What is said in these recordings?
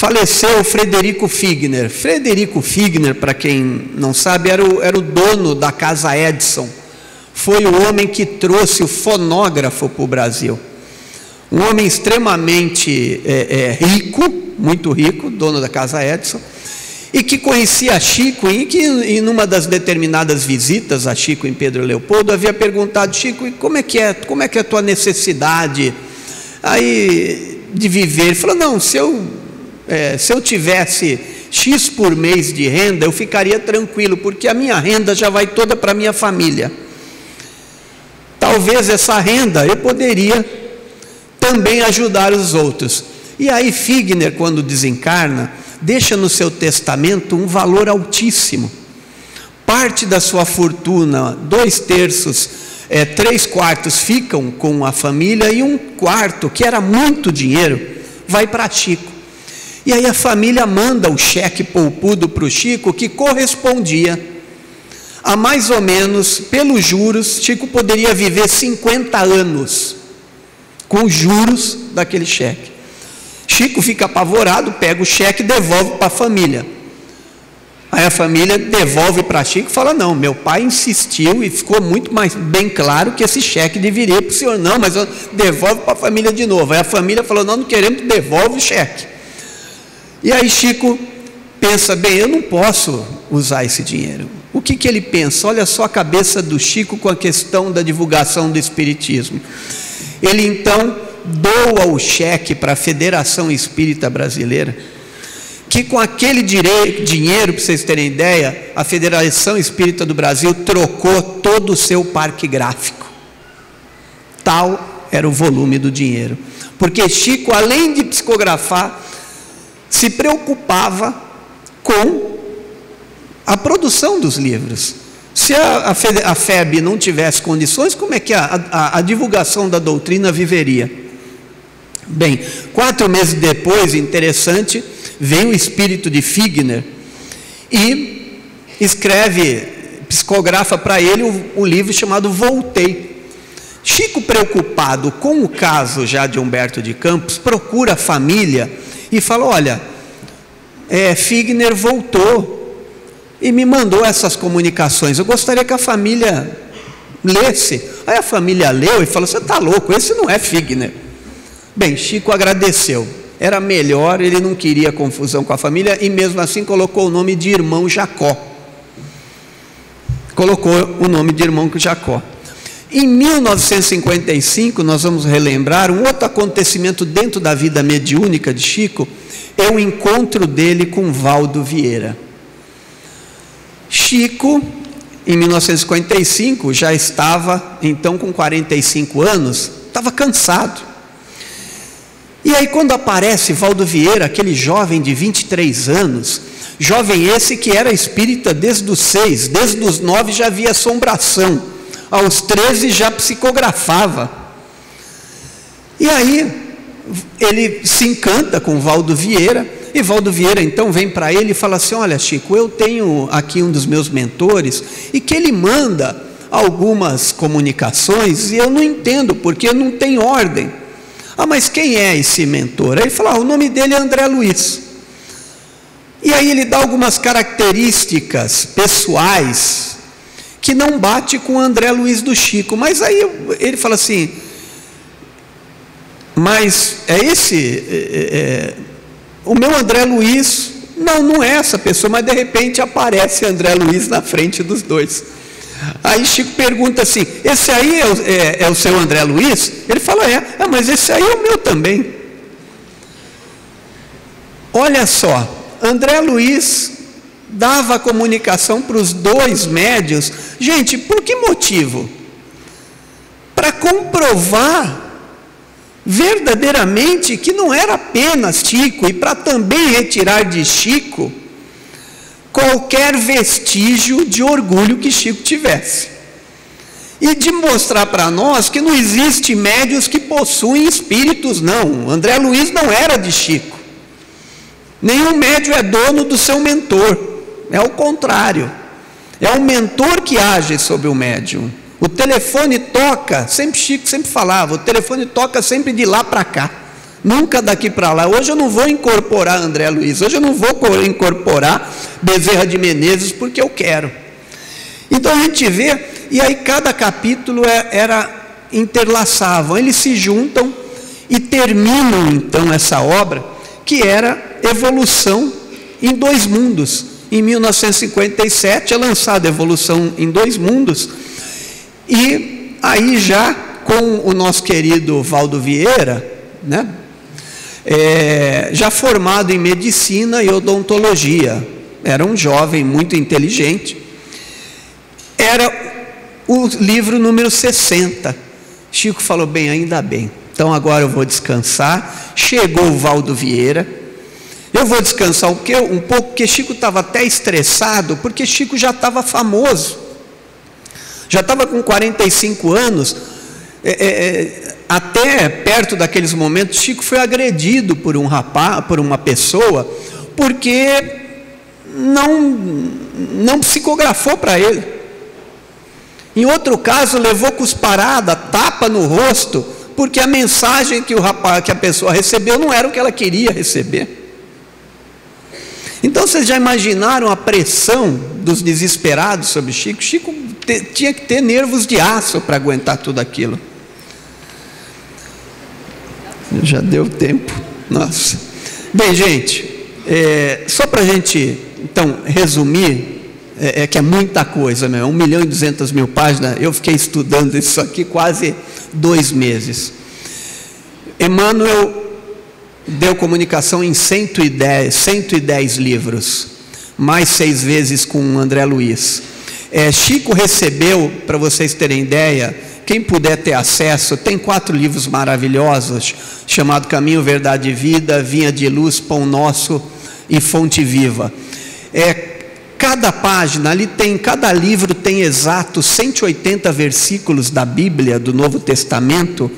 faleceu Frederico Figner. Frederico Figner, para quem não sabe, era o dono da Casa Edison. Foi o homem que trouxe o fonógrafo para o Brasil. Um homem extremamente rico, muito rico, dono da Casa Edison, e que conhecia Chico, e que em uma das determinadas visitas a Chico em Pedro Leopoldo, havia perguntado: Chico, como é que é a tua necessidade aí de viver? Ele falou: não, se eu tivesse X por mês de renda, eu ficaria tranquilo, porque a minha renda já vai toda para a minha família. Talvez essa renda eu poderia também ajudar os outros. E aí Figner, quando desencarna, deixa no seu testamento um valor altíssimo. Parte da sua fortuna, 2/3, 3/4 ficam com a família, e 1/4, que era muito dinheiro, vai para Chico. E aí a família manda o cheque poupudo para o Chico, que correspondia a mais ou menos, pelos juros, Chico poderia viver 50 anos com os juros daquele cheque. Chico fica apavorado, pega o cheque e devolve para a família. Aí a família devolve para Chico e fala: não, meu pai insistiu e ficou muito mais bem claro que esse cheque deveria ir para o senhor. Não, mas devolve para a família de novo. Aí a família falou: não queremos, devolve o cheque. E aí Chico pensa: bem, eu não posso usar esse dinheiro. O que ele pensa? Olha só a cabeça do Chico com a questão da divulgação do Espiritismo. Ele então doa o cheque para a Federação Espírita Brasileira, que com aquele dinheiro, para vocês terem ideia, a Federação Espírita do Brasil trocou todo o seu parque gráfico. Tal era o volume do dinheiro. Porque Chico, além de psicografar, se preocupava com a produção dos livros. Se a FEB não tivesse condições, como é que a divulgação da doutrina viveria? Bem, 4 meses depois, interessante, vem o espírito de Figner e psicografa para ele um livro chamado Voltei. Chico, preocupado com o caso já de Humberto de Campos, procura a família e fala: olha, Figner voltou e me mandou essas comunicações, eu gostaria que a família lesse. Aí a família leu e falou: você está louco, esse não é Figner. Bem, Chico agradeceu, era melhor, ele não queria confusão com a família, e mesmo assim colocou o nome de irmão Jacó. Colocou o nome de irmão Jacó. Em 1955, nós vamos relembrar um outro acontecimento dentro da vida mediúnica de Chico, é o encontro dele com Valdo Vieira. Chico, em 1955, já estava, então, com 45 anos, estava cansado. E aí, quando aparece Valdo Vieira, aquele jovem de 23 anos, jovem esse que era espírita desde os 6, desde os 9 já via assombração, aos 13 já psicografava. E aí, ele se encanta com Valdo Vieira, e Valdo Vieira então vem para ele e fala assim: olha, Chico, eu tenho aqui um dos meus mentores, e que ele manda algumas comunicações, e eu não entendo, porque não tem ordem. Ah, mas quem é esse mentor? Aí ele fala: o nome dele é André Luiz. E aí ele dá algumas características pessoais que não bate com o André Luiz do Chico. Mas aí ele fala assim: mas o meu André Luiz, não é essa pessoa, mas de repente aparece André Luiz na frente dos dois. Aí Chico pergunta assim: esse aí é o seu André Luiz? Ele fala: mas esse aí é o meu também. Olha só, André Luiz dava a comunicação para os dois médios. Gente, por que motivo? Para comprovar verdadeiramente que não era apenas Chico, e para também retirar de Chico qualquer vestígio de orgulho que Chico tivesse, e de mostrar para nós que não existe médios que possuem espíritos, não. André Luiz não era de Chico, nenhum médio é dono do seu mentor, é o contrário, é o mentor que age sobre o médium. O telefone toca, Chico sempre falava, o telefone toca sempre de lá para cá, Nunca daqui para lá. Hoje eu não vou incorporar André Luiz, hoje eu não vou incorporar Bezerra de Menezes porque eu quero. Então a gente vê, e aí cada capítulo interlaçavam, eles se juntam e terminam então essa obra, que era Evolução em Dois Mundos. Em 1957 é lançada Evolução em Dois Mundos, e aí já com o nosso querido Valdo Vieira, né? Já formado em medicina e odontologia, era um jovem muito inteligente. Era o livro número 60. Chico falou: bem, ainda bem, então agora eu vou descansar. Chegou o Valdo Vieira, eu vou descansar um pouco, porque Chico estava até estressado, porque Chico já estava famoso, já estava com 45 anos. Até perto daqueles momentos, Chico foi agredido por um rapaz, por uma pessoa, porque não psicografou para ele. Em outro caso, levou cusparada, tapa no rosto, porque a mensagem que a pessoa recebeu não era o que ela queria receber. Então vocês já imaginaram a pressão dos desesperados sobre Chico? Chico tinha que ter nervos de aço para aguentar tudo aquilo. Já deu tempo, nossa. Bem, gente, só para a gente então resumir, que é muita coisa, 1.200.000 páginas. Eu fiquei estudando isso aqui quase 2 meses. Emmanuel deu comunicação em 110 livros, mais 6 vezes com André Luiz. Chico recebeu, para vocês terem ideia, quem puder ter acesso, tem 4 livros maravilhosos, chamado Caminho, Verdade e Vida, Vinha de Luz, Pão Nosso e Fonte Viva. Cada página, cada livro tem exatos 180 versículos da Bíblia, do Novo Testamento,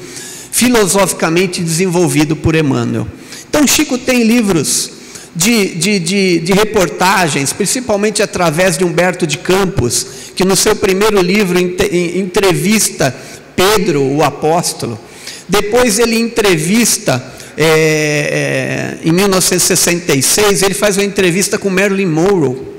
filosoficamente desenvolvido por Emmanuel. Então Chico tem livros de reportagens, principalmente através de Humberto de Campos, que no seu primeiro livro entrevista Pedro, o apóstolo. Depois ele entrevista, em 1966, ele faz uma entrevista com Marilyn Monroe,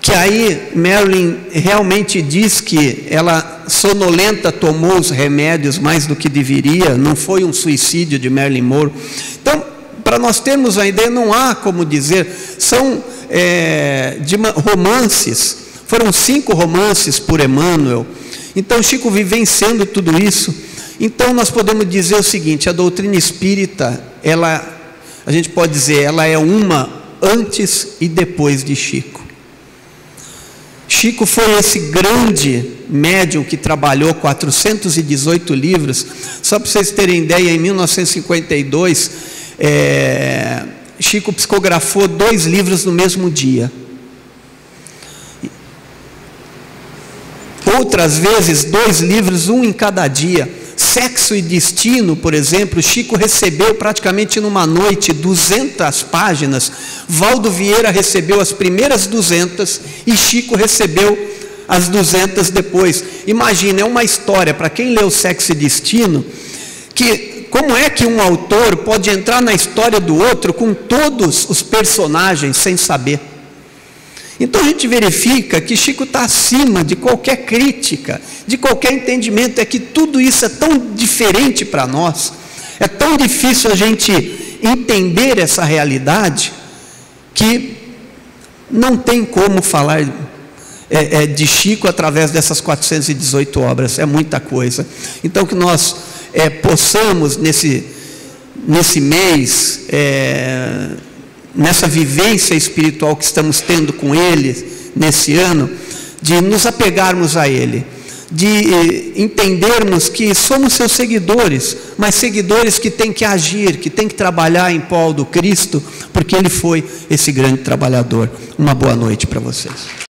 que aí Marilyn realmente diz que ela, sonolenta, tomou os remédios mais do que deveria, não foi um suicídio de Marilyn Monroe. Então, para nós termos uma ideia, não há como dizer, são romances, foram 5 romances por Emmanuel. Então Chico vivenciando tudo isso. Então nós podemos dizer o seguinte: a doutrina espírita, a gente pode dizer, ela é uma antes e depois de Chico. Chico foi esse grande médium que trabalhou 418 livros. Só para vocês terem ideia, em 1952, Chico psicografou 2 livros no mesmo dia. Outras vezes, 2 livros, um em cada dia. Sexo e Destino, por exemplo, Chico recebeu praticamente numa noite 200 páginas. Valdo Vieira recebeu as primeiras 200 e Chico recebeu as 200 depois. Imagina, é uma história, para quem leu Sexo e Destino, que como é que um autor pode entrar na história do outro com todos os personagens sem saber? Então a gente verifica que Chico está acima de qualquer crítica, de qualquer entendimento. É que tudo isso é tão diferente para nós, é tão difícil a gente entender essa realidade, que não tem como falar de Chico através dessas 418 obras, é muita coisa. Então que nós possamos nesse mês, nessa vivência espiritual que estamos tendo com Ele nesse ano, de nos apegarmos a Ele, de entendermos que somos seus seguidores, mas seguidores que têm que agir, que têm que trabalhar em prol do Cristo, porque Ele foi esse grande trabalhador. Uma boa noite para vocês.